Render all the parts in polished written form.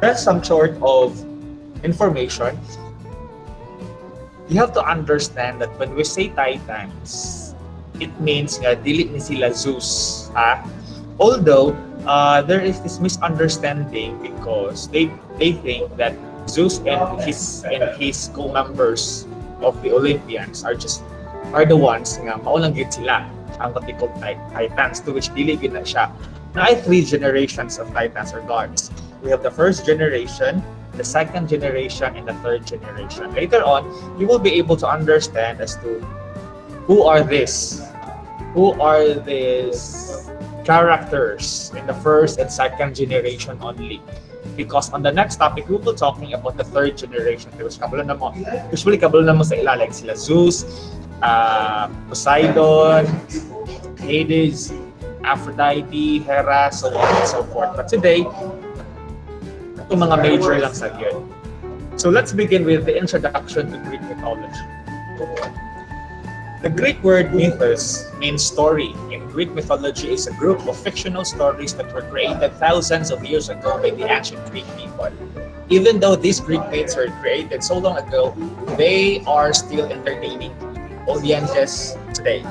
Just some sort of information. You have to understand that when we say Titans, it means nga dili ni sila Zeus. Although there is this misunderstanding because they think that Zeus and his co-members of the Olympians are the ones nga maulang gid sila ang katikog Titans, to which dili gid na siya. Now, I have three generations of Titans or gods. We have the first generation, the second generation, and the third generation. Later on, you will be able to understand as to who are these characters in the first and second generation only. Because on the next topic, we will be talking about the third generation. Usually, kabalo na mo sa ila, like sila Zeus, Poseidon, Hades, Aphrodite, Hera, so on and so forth. But today, itong mga major lang sa yun. So let's begin with the introduction to Greek mythology. The Greek word mythos means story. In Greek mythology is a group of fictional stories that were created thousands of years ago by the ancient Greek people. Even though these Greek myths were created so long ago, they are still entertaining audiences today.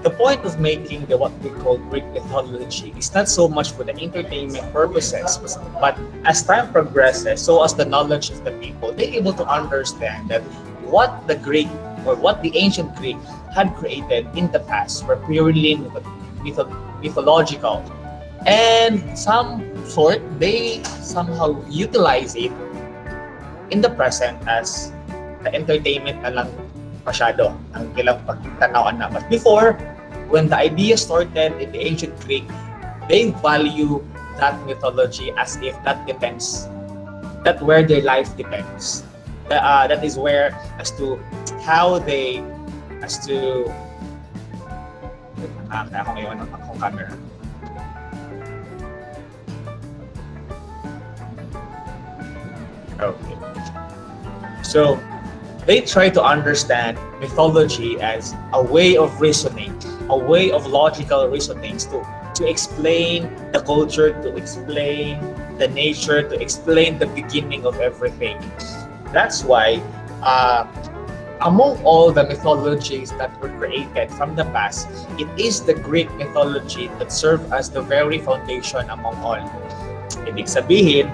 The point of making what we call Greek mythology is not so much for the entertainment purposes, but as time progresses, so as the knowledge of the people, they're able to understand that what the Greek or what the ancient Greek had created in the past were purely mythological. And they somehow utilize it in the present as the entertainment na lang masyado ang ilang pagtanawan na. But before, when the idea started in the ancient Greek, they value that mythology as if that where their life depends. That is where as to how they ako ngayon akong camera. Okay. So they try to understand mythology as a way of reasoning, a way of logical reasonings to explain the culture, to explain the nature, to explain the beginning of everything. That's why among all the mythologies that were created from the past, it is the Greek mythology that served as the very foundation among all. Ibig sabihin,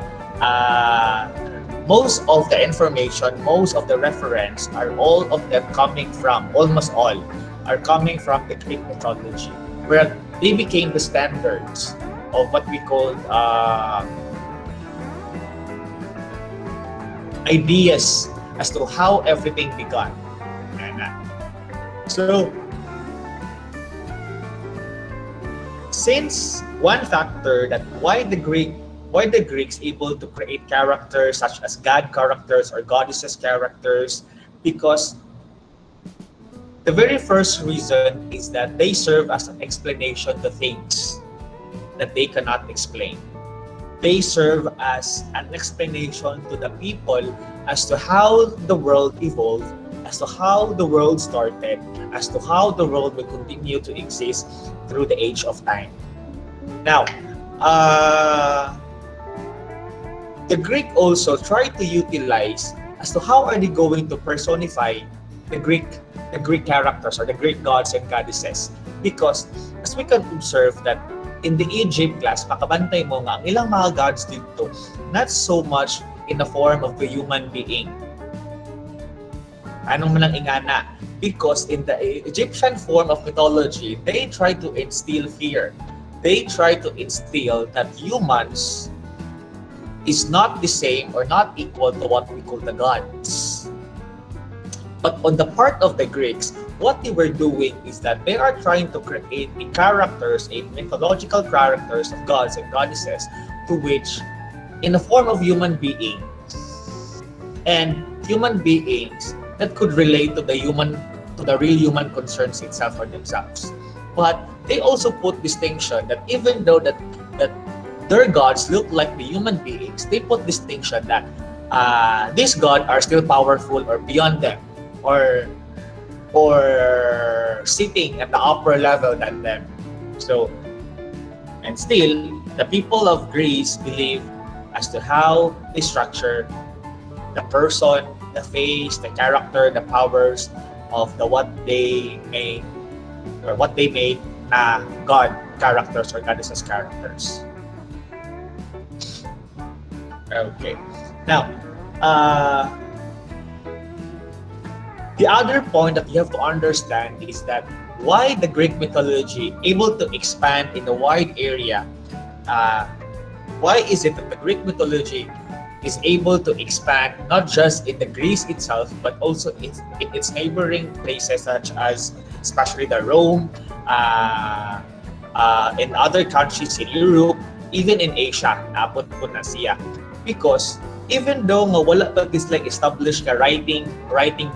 most of the information, most of the reference almost all, are coming from the Greek mythology, where they became the standards of what we call ideas as to how everything began. So, since one factor that why the Greeks able to create characters such as god characters or goddesses characters, because the very first reason is that they serve as an explanation to things that they cannot explain. They serve as an explanation to the people as to how the world evolved, as to how the world started, as to how the world will continue to exist through the age of time. Now, the Greek also try to utilize as to how are they going to personify the Greek characters or the Greek gods and goddesses, because as we can observe that in the Egypt class, makabantay mo nga ang ilang mga gods dito not so much in the form of the human being. Anong man ang ingana? Because in the Egyptian form of mythology, they try to instill fear. They try to instill that humans is not the same or not equal to what we call the gods. But on the part of the Greeks, what they were doing is that they are trying to create mythological characters of gods and goddesses to which in the form of human beings and human beings that could relate to the real human concerns itself or themselves. But they also put distinction that even though that their gods look like the human beings, they put distinction that these gods are still powerful or beyond them, or sitting at the upper level than them. So, and still, the people of Greece believe as to how they structure the person, the face, the character, the powers of the what they made na God characters or goddesses characters. Okay. Now, the other point that you have to understand is that why the Greek mythology able to expand in a wide area. Why is it that the Greek mythology is able to expand not just in the Greece itself, but also in its neighboring places such as especially the Rome, in other countries in Europe, even in Asia, naabot po na siya. Because even though nga wala pa this like established writing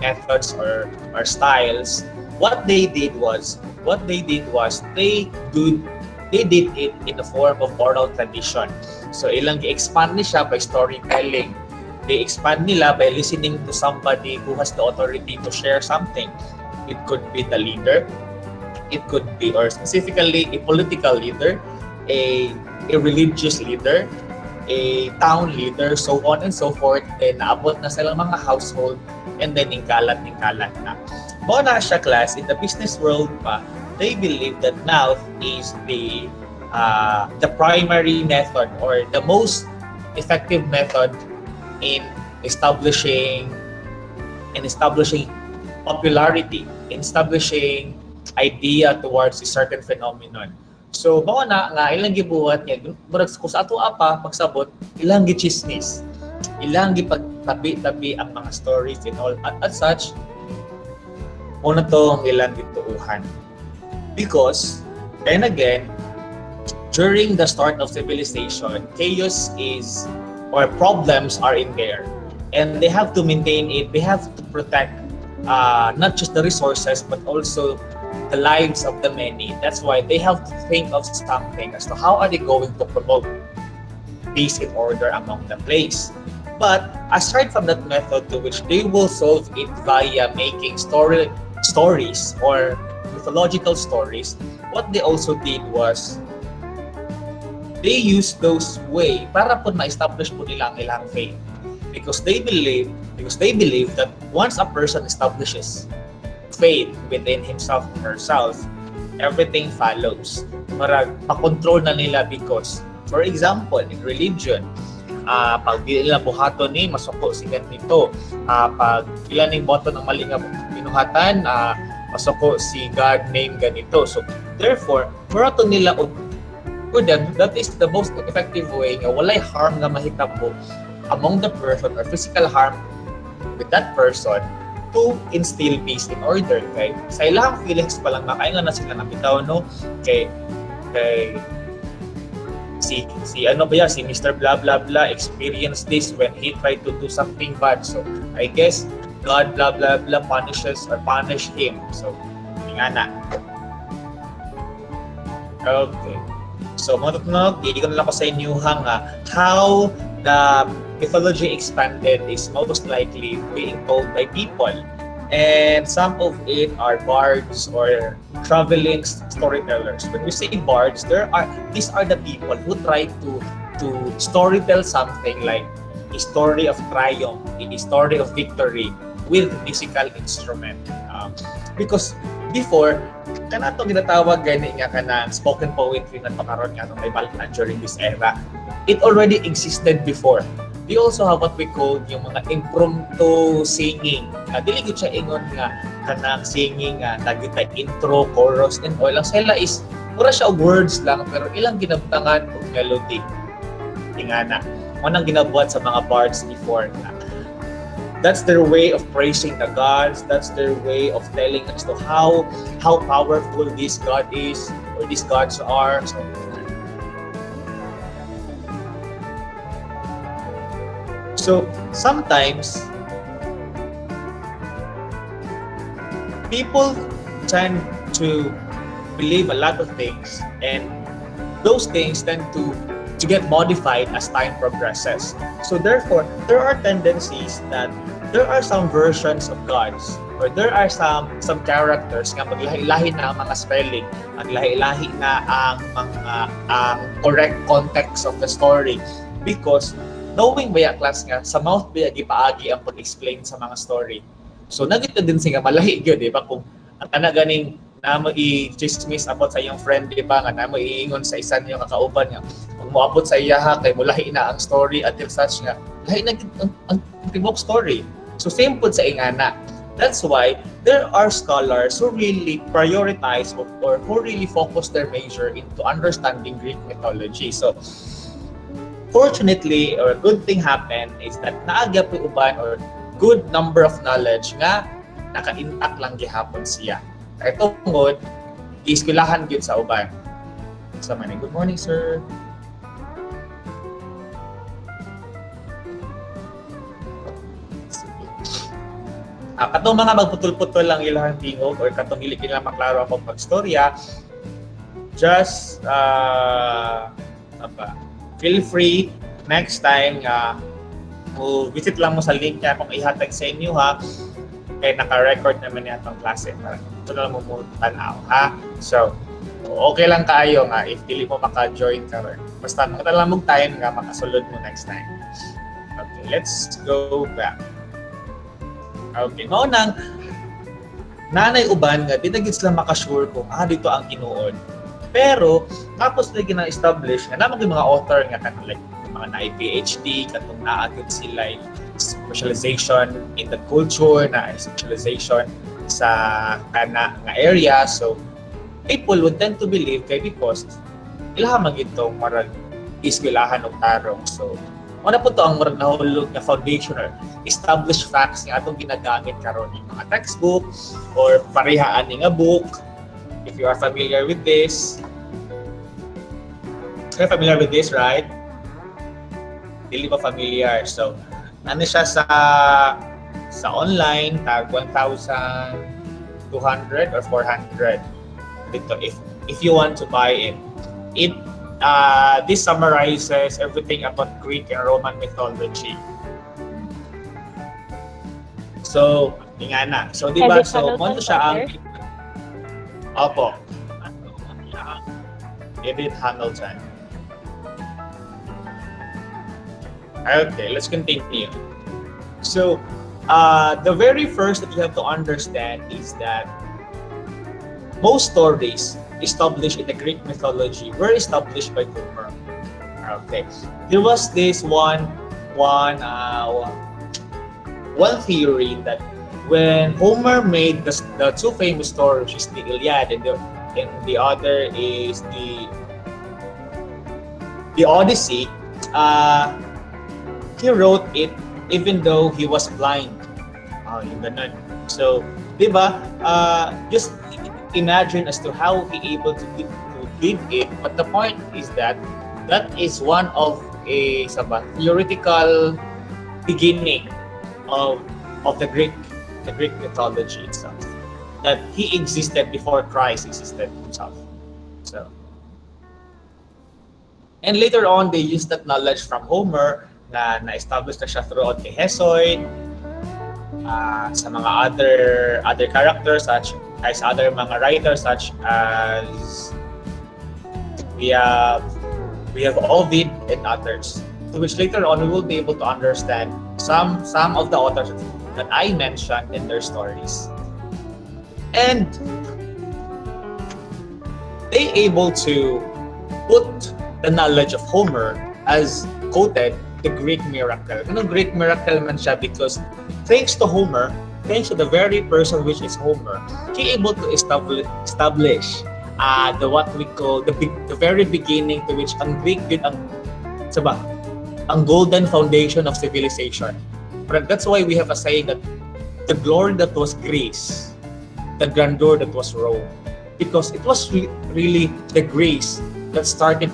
methods or styles, what they did was they did it in the form of oral tradition. So ilang i-expand ni siya by storytelling. They expand nila by listening to somebody who has the authority to share something. It could be the leader, it could be, or specifically a political leader, a religious leader, a town leader, so on and so forth. Then naabot na silang mga household, and then ningkalat na. Mo na siya class, in the business world pa, they believe that math is the primary method or the most effective method in establishing popularity, in establishing idea towards a certain phenomenon. So mao na nga ilang gibuhat niya murag kung sa ato apa pagsabot ilang gichismis, ilang gipagtabi-tabi ang mga stories and all at such una tong ilang gituuhan. Because, and again, during the start of civilization, chaos is, or problems are in there. And they have to maintain it, they have to protect not just the resources, but also the lives of the many. That's why they have to think of something as to how are they going to promote peace and order among the place. But aside from that method to which they will solve it via making stories or mythological stories, what they also did was they used those way para po ma-establish po nila ang ilang faith, because they believe that once a person establishes faith within himself or herself, everything follows. Para makontrol na nila, because for example in religion, pag di nila buhaton ni masuko si ganito, pag ilan ning boto ng mali nga binuhatan, masuko si God name ganito. So therefore murato nila for them, that is the most effective way nga walay harm nga mahitabo among the person or physical harm with that person to instill peace and order. Kay sa ilang feelings pa lang makaingan na sila nabitaw, no? Kay si ano ba yan, si Mr. Blah blah blah experienced this when he tried to do something bad. So I guess God blah blah blah punish him. So nga na. Okay. So matutunog, iikon lang ko sa inyo how the mythology expanded is most likely being told by people. And some of it are bards or traveling storytellers. When we say bards, these are the people who try to storytell something like a story of triumph, a story of victory with musical instrument. Because before, kanato ginatawag gani nga kanang spoken poetry na pakaron nga may balaan during this era. It already existed before. We also have what we call yung mga impromptu singing. Dili gyud siya ingon nga kanang singing nagita intro, chorus and all. Ang sila is pura siya og words lang pero ilang ginabtangan og melody. Ingana. Manang ginabuhat sa mga bards before na. That's their way of praising the gods. That's their way of telling us to how powerful this god is or these gods are. So sometimes people tend to believe a lot of things, and those things tend to get modified as time progresses. So therefore, there are tendencies that there are some versions of gods, or there are some characters nga maglahi-lahi na ang mga spelling, maglahi-lahi na ang correct context of the story, because knowing ba class nga, sa mouth ba gipaagi ang pag-explain sa mga story. So, nagito din siya malahi yun, di ba? Kung ang ana ganing na mo i-chismis about sa iyong friend, di ba? Nga na mo iingon sa isa niyo kakauban nga. Kung moabot sa iya ha, kay mulahi na ang story at such nga. Lahi na ang tibok story. So, same po sa ingana. That's why there are scholars who really prioritize or who really focus their major into understanding Greek mythology. So, fortunately, or a good thing happened is that naagya po uban or good number of knowledge nga naka-intact lang gihapon siya. Kaya tungod, iskulahan gyud sa uban. Sa man, good morning, sir. Katong mga magputol-putol lang ilang tingog or katong dili nila maklaro akong pagstorya, just feel free next time visit lang mo sa link niya kung ihatag sa inyo ha, kaya naka-record naman niya itong klase para ito lang mo tanaw ha. So okay lang kayo nga if dili mo maka-join ka rin, basta makita lang mong time nga makasulod mo next time. Okay, let's go back. Okay, no nang nanay uban nga di na gid sila makasure kung dito ang tinuod. Pero tapos na gina-establish nga namang mga author nga kanang like mga na-PhD katong naagid sila specialization in the culture, na specialization sa kana nga area. So people would tend to believe kay because ilaha man gitong marag iskulahan og tarong. So una po to ang marag nahulog na foundational established facts nga atong ginagamit karon yung mga textbook or parehaan ni nga book. If you are familiar with this, you're familiar with this, right? Dili ba familiar? So, ano siya sa online, tag 1,200 or 400 dito if you want to buy it. This summarizes everything about Greek and Roman mythology. So, ingana. So, di ba? So, mo siya ang Opo. Edith Hamilton. Okay, let's continue. So, the very first that you have to understand is that most stories established in the Greek mythology were established by Homer. Okay, there was this one theory that when Homer made the two famous stories, which is the Iliad and the other is the Odyssey, he wrote it even though he was blind. Yung ganun. So, di ba? Just imagine as to how he able to did it. But the point is that is one of a theoretical beginning of the Greek mythology itself. That he existed before Christ existed himself. So, and later on, they used that knowledge from Homer na-establish na siya throughout kay Hesiod, sa mga other characters such as other mga writers such as we have Ovid and others, to which later on we will be able to understand some of the authors that I mentioned in their stories. And they able to put the knowledge of Homer as quoted the Greek miracle. Greek miracle man siya because thanks to Homer, thanks to the very person which is Homer, he able to establish the what we call the very beginning to which ang Greek yun ang golden foundation of civilization. But that's why we have a saying that the glory that was Greece, the grandeur that was Rome, because it was really the Greece that started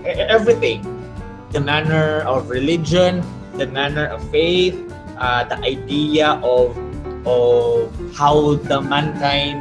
everything. The manner of religion, the manner of faith, the idea of how the mankind